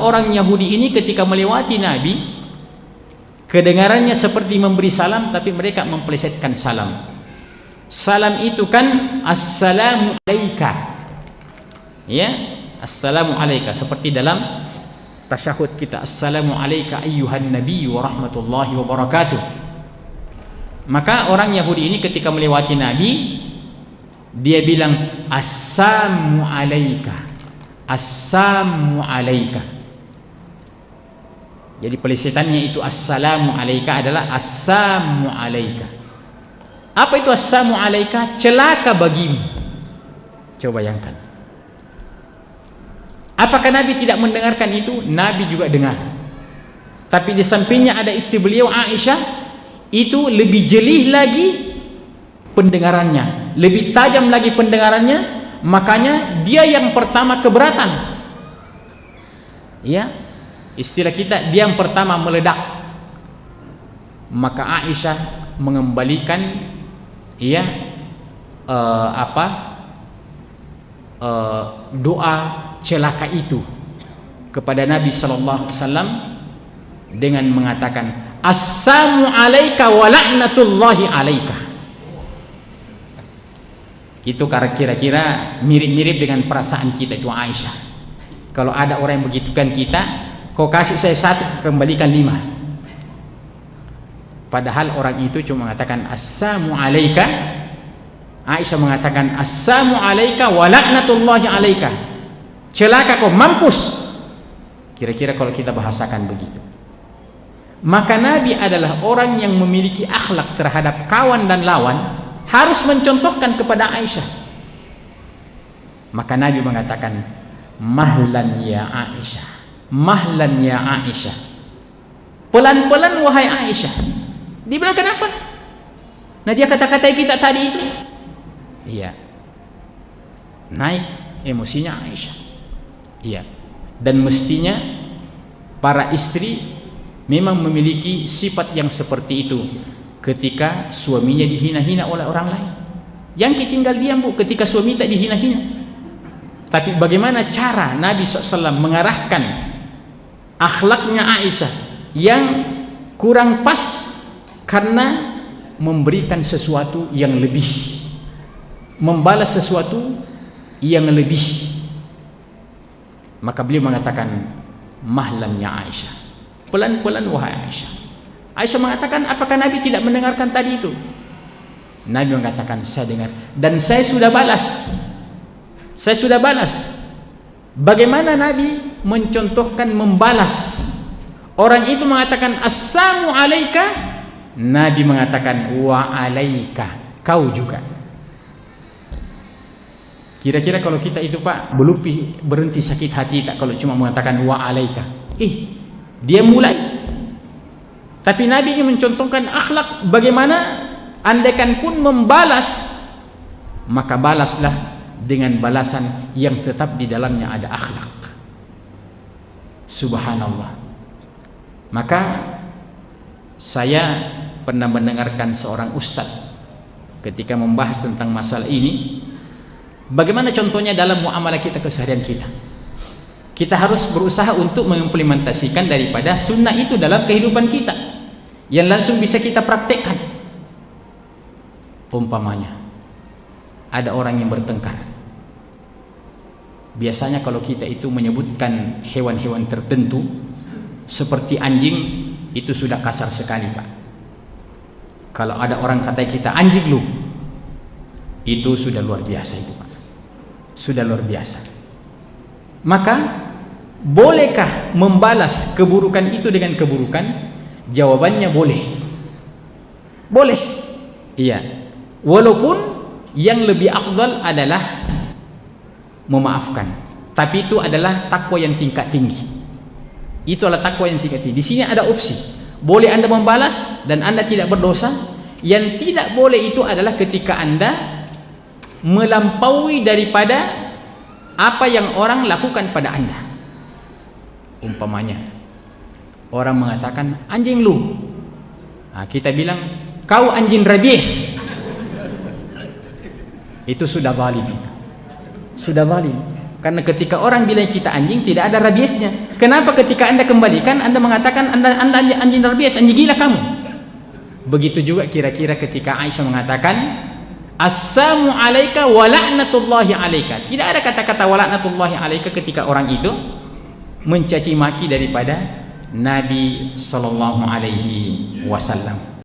Orang Yahudi ini ketika melewati Nabi, kedengarannya seperti memberi salam, tapi mereka memplesetkan salam. Salam itu kan assalamu alaika, ya, assalamu alaika, seperti dalam tasyahud kita, assalamu alaika ayyuhan nabiyyu wa rahmatullahi wa barakatuh. Maka orang Yahudi ini ketika melewati Nabi, dia bilang assalamu alaika, assalamu alaika. Jadi pelesetannya itu assalamu alaika adalah assalamu alaika. Apa itu assalamu alaika? Celaka bagimu. Coba bayangkan. Apakah Nabi tidak mendengarkan itu? Nabi juga dengar. Tapi di sampingnya ada istri beliau Aisyah, itu lebih jelih lagi pendengarannya, lebih tajam lagi pendengarannya, makanya dia yang pertama keberatan. Ya, istilah kita, dia yang pertama meledak. Maka Aisyah mengembalikan doa celaka itu kepada Nabi sallallahu alaihi wasallam dengan mengatakan assalamu alayka wa la'natullahi alayka. Itu kira-kira mirip-mirip dengan perasaan kita itu Aisyah. Kalau ada orang yang begitukan kita, kau kasih saya 1, kembalikan 5. Padahal orang itu cuma mengatakan assalamu alayka, Aisyah mengatakan assalamu alayka wa la'natullahi alayka, celaka kau, mampus. Kira-kira kalau kita bahasakan begitu. Maka Nabi adalah orang yang memiliki akhlak terhadap kawan dan lawan, harus mencontohkan kepada Aisyah. Maka Nabi mengatakan mahlan ya Aisyah, mahlan ya Aisyah, pelan-pelan wahai Aisyah. Dibilang kenapa? Nah, dia kata-kata kita tadi itu, iya, naik emosinya Aisyah. Iya. Dan mestinya para istri memang memiliki sifat yang seperti itu ketika suaminya dihina-hina oleh orang lain. Yang tinggal diam, Bu, ketika suami tak dihina-hina. Tapi bagaimana cara Nabi SAW mengarahkan akhlaknya Aisyah yang kurang pas karena memberikan sesuatu yang lebih, membalas sesuatu yang lebih. Maka beliau mengatakan mahlan ya Aisyah, pelan-pelan wahai Aisyah. Aisyah mengatakan apakah Nabi tidak mendengarkan tadi itu? Nabi mengatakan saya dengar dan saya sudah balas. Saya sudah balas. Bagaimana Nabi mencontohkan membalas? Orang itu mengatakan assalamu alayka, Nabi mengatakan wa alayka, kau juga. Kira-kira kalau kita itu, Pak, belum berhenti sakit hati tak kalau cuma mengatakan wa alayka. Dia mulai. Tapi Nabi ini mencontohkan akhlak bagaimana andaikan pun membalas, maka balaslah dengan balasan yang tetap di dalamnya ada akhlak. Subhanallah. Maka saya pernah mendengarkan seorang ustadz ketika membahas tentang masalah ini, bagaimana contohnya dalam muamalah kita, keseharian kita. Kita harus berusaha untuk mengimplementasikan daripada sunnah itu dalam kehidupan kita yang langsung bisa kita praktekkan. Umpamanya ada orang yang bertengkar. Biasanya kalau kita itu menyebutkan hewan-hewan tertentu seperti anjing, itu sudah kasar sekali, Pak. Kalau ada orang kata kita anjing lu, itu sudah luar biasa itu, Pak. Sudah luar biasa. Maka bolehkah membalas keburukan itu dengan keburukan? Jawabannya boleh. Boleh. Iya. Walaupun yang lebih afdal adalah memaafkan. Tapi itu adalah takwa yang tingkat tinggi. Itu adalah takwa yang tingkat tinggi. Di sini ada opsi. Boleh Anda membalas dan Anda tidak berdosa. Yang tidak boleh itu adalah ketika Anda melampaui daripada apa yang orang lakukan pada Anda. Umpamanya orang mengatakan anjing lu, nah, kita bilang kau anjing rabies. Itu sudah zalim, itu sudah zalim. Karena ketika orang bilang kita anjing, tidak ada rabiesnya. Kenapa ketika Anda kembalikan, Anda mengatakan Anda anjing rabies, anjing gila kamu? Begitu juga kira-kira ketika Aisyah mengatakan assalamu alaika wa la'natullahi alaika. Tidak ada kata-kata wa la'natullahi alaika ketika orang itu mencaci maki daripada Nabi sallallahu alaihi wasallam.